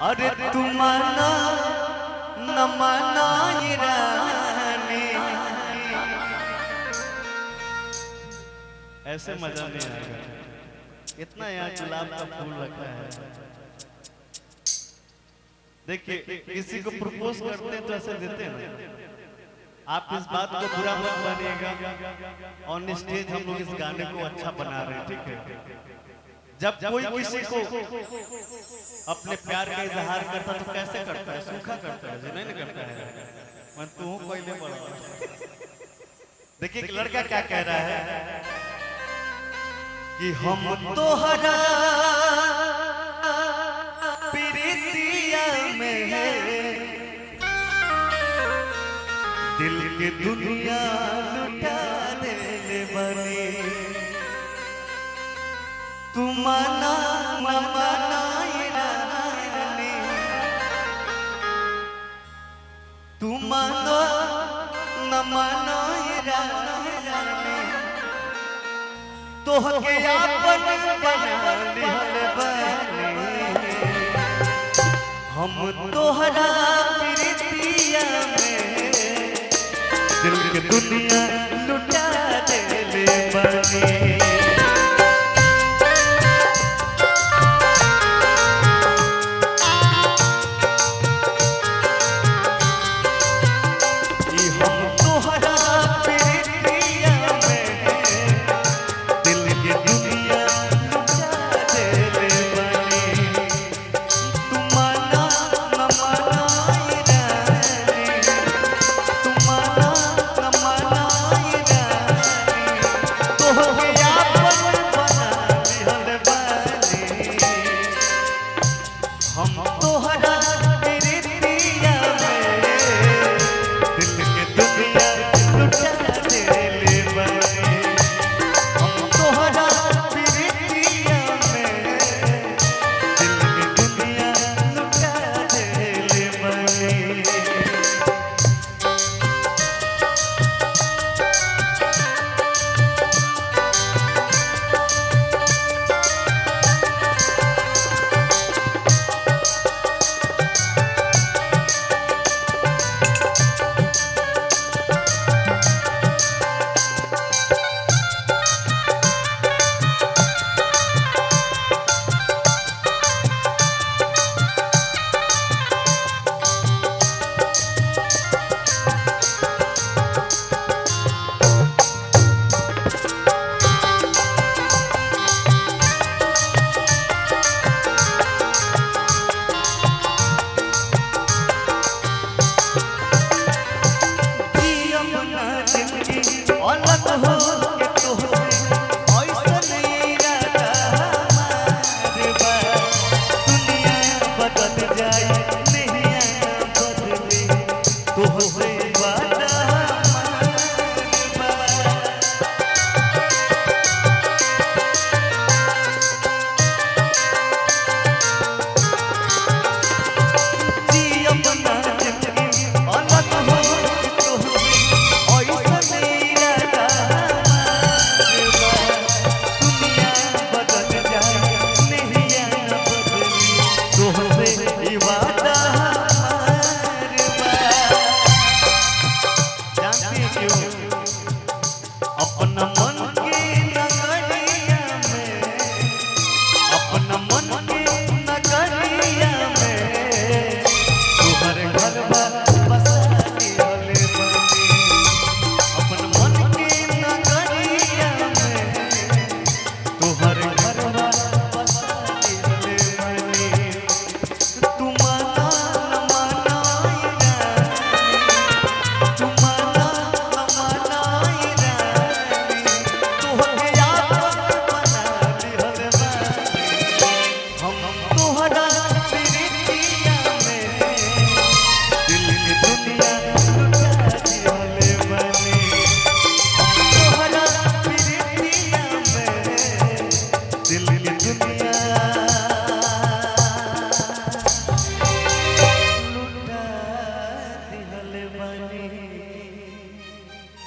अरे तुमाना न माना ये रानी, ऐसे मजा नहीं आएगा। इतना यहाँ गुलाब का फूल रखा है। देखिए किसी को प्रपोज करते हैं तो ऐसे देते हैं ना। आप इस बात को बुरा मत मानिएगा। ऑन स्टेज हम लोग इस गाने को अच्छा बना रहे हैं, ठीक है। जब कोई किसी को अपने प्यार का इजहार करता तो कैसे करता है? सूखा करता है, नहीं करता है। मैं तू कोई नहीं पड़ा। देखिए एक लड़का क्या कह रहा है कि हम तो हरा प्रीतिया में है, दिल की दुनिया लुटा देने बने। तुम माना न माना ये रानी, तुम मानो न मानो ये रानी, तो के आपन बना लिहल बानी। हम तोहरा प्रीतिया में, दिल की दुनिया